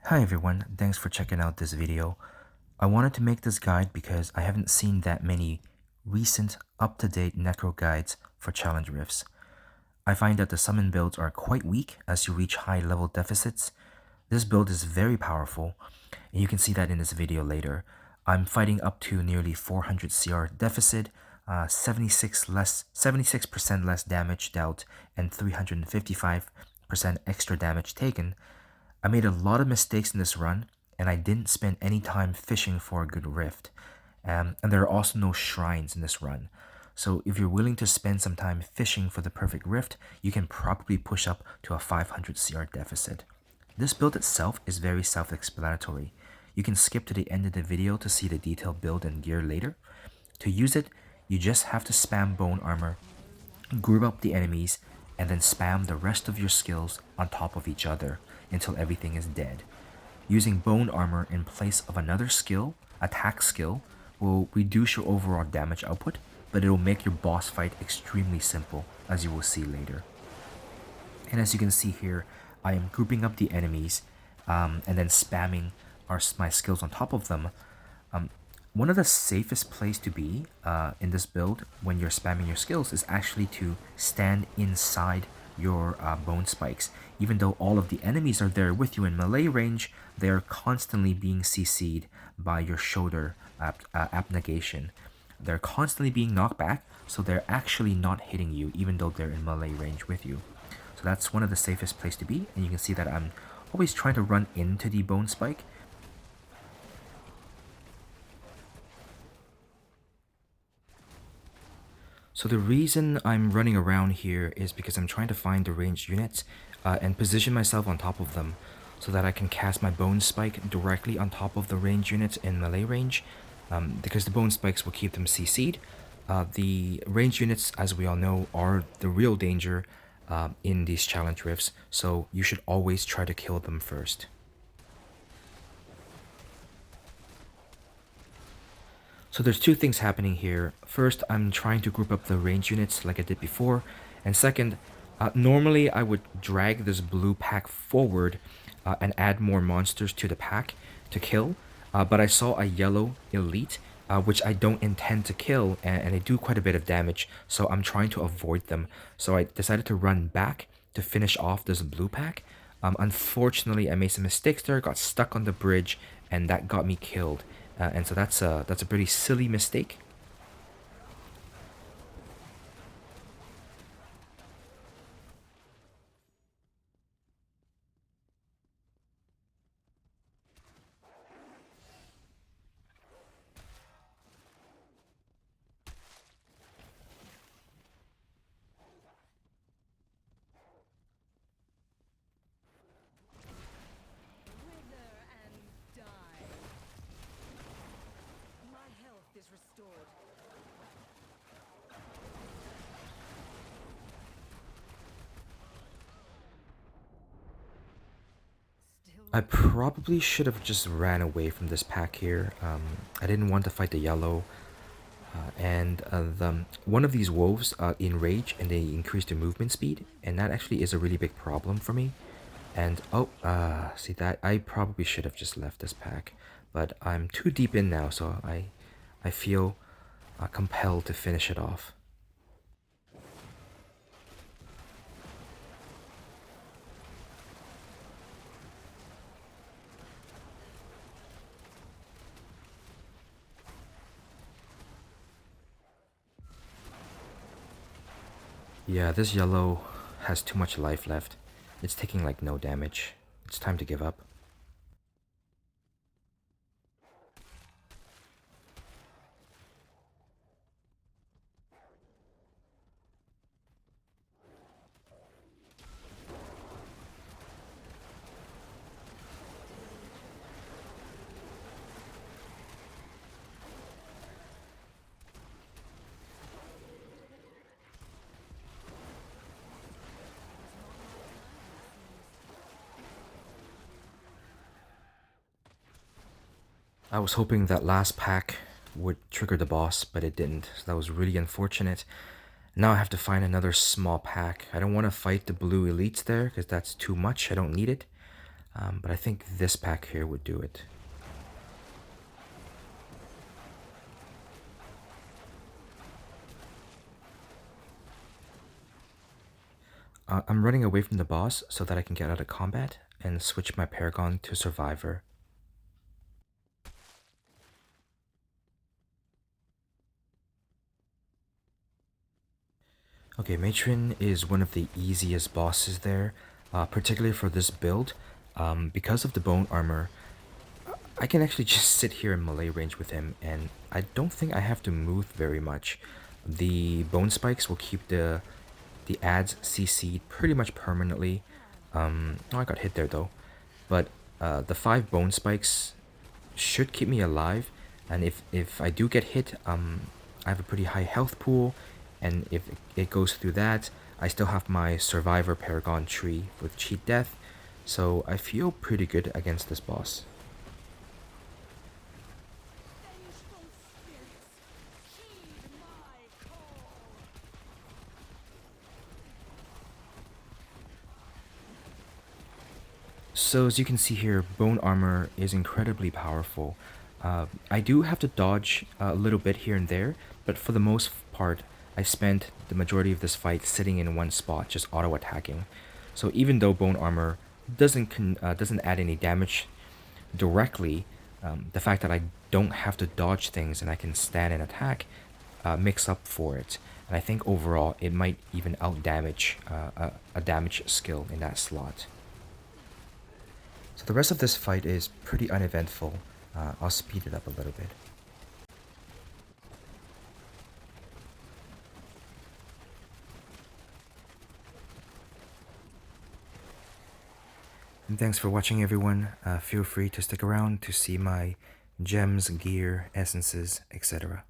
Hi everyone, thanks for checking out this video. I wanted to make this guide because I haven't seen that many recent up-to-date Necro guides for challenge rifts. I find that the summon builds are quite weak as you reach high level deficits. This build is very powerful, and you can see that in this video later. I'm fighting up to nearly 400 CR deficit, 76% less damage dealt, and 355% extra damage taken. I made a lot of mistakes in this run, and I didn't spend any time fishing for a good rift. And there are also no shrines in this run. So if you're willing to spend some time fishing for the perfect rift, you can probably push up to a 500 CR deficit. This build itself is very self-explanatory. You can skip to the end of the video to see the detailed build and gear later. To use it, you just have to spam bone armor, group up the enemies, and then spam the rest of your skills on top of each other until everything is dead. Using bone armor in place of another skill, attack skill, will reduce your overall damage output, but it will make your boss fight extremely simple, as you will see later. And as you can see here, I am grouping up the enemies and then spamming my skills on top of them. One of the safest place to be in this build when you're spamming your skills is actually to stand inside your bone spikes. Even though all of the enemies are there with you in melee range, they're constantly being CC'd by your shoulder abnegation. They're constantly being knocked back, so they're actually not hitting you even though they're in melee range with you. So that's one of the safest place to be, and you can see that I'm always trying to run into the bone spike. So the reason I'm running around here is because I'm trying to find the ranged units and position myself on top of them so that I can cast my bone spike directly on top of the ranged units in melee range, because the bone spikes will keep them CC'd. The ranged units, as we all know, are the real danger in these challenge rifts, so you should always try to kill them first. So there's two things happening here. First, I'm trying to group up the range units like I did before. And second, normally I would drag this blue pack forward and add more monsters to the pack to kill. But I saw a yellow elite, which I don't intend to kill, and they do quite a bit of damage. So I'm trying to avoid them. So I decided to run back to finish off this blue pack. Unfortunately, I made some mistakes there, got stuck on the bridge, and that got me killed. And so that's a pretty silly mistake. I probably should have just ran away from this pack here. I didn't want to fight the yellow. One of these wolves enrage and they increase their movement speed, and that actually is a really big problem for me. And see that I probably should have just left this pack, but I'm too deep in now, so I feel compelled to finish it off. Yeah, this yellow has too much life left. It's taking like no damage. It's time to give up. I was hoping that last pack would trigger the boss, but it didn't. So that was really unfortunate. Now I have to find another small pack. I don't want to fight the blue elites there because that's too much. I don't need it. But I think this pack here would do it. I'm running away from the boss so that I can get out of combat and switch my Paragon to Survivor. Okay, Matron is one of the easiest bosses there, particularly for this build. Because of the bone armor, I can actually just sit here in melee range with him, and I don't think I have to move very much. The bone spikes will keep the ads CC'd pretty much permanently. Oh, I got hit there though. But the 5 bone spikes should keep me alive, and if I do get hit, I have a pretty high health pool, and if it goes through that, I still have my Survivor Paragon tree with cheat death, so I feel pretty good against this boss. So as you can see here, bone armor is incredibly powerful. I do have to dodge a little bit here and there, but for the most part, I spent the majority of this fight sitting in one spot, just auto-attacking. So even though bone armor doesn't add any damage directly, the fact that I don't have to dodge things and I can stand and attack makes up for it. And I think overall, it might even out-damage a damage skill in that slot. So the rest of this fight is pretty uneventful. I'll speed it up a little bit. And thanks for watching, everyone. Feel free to stick around to see my gems, gear, essences, etc.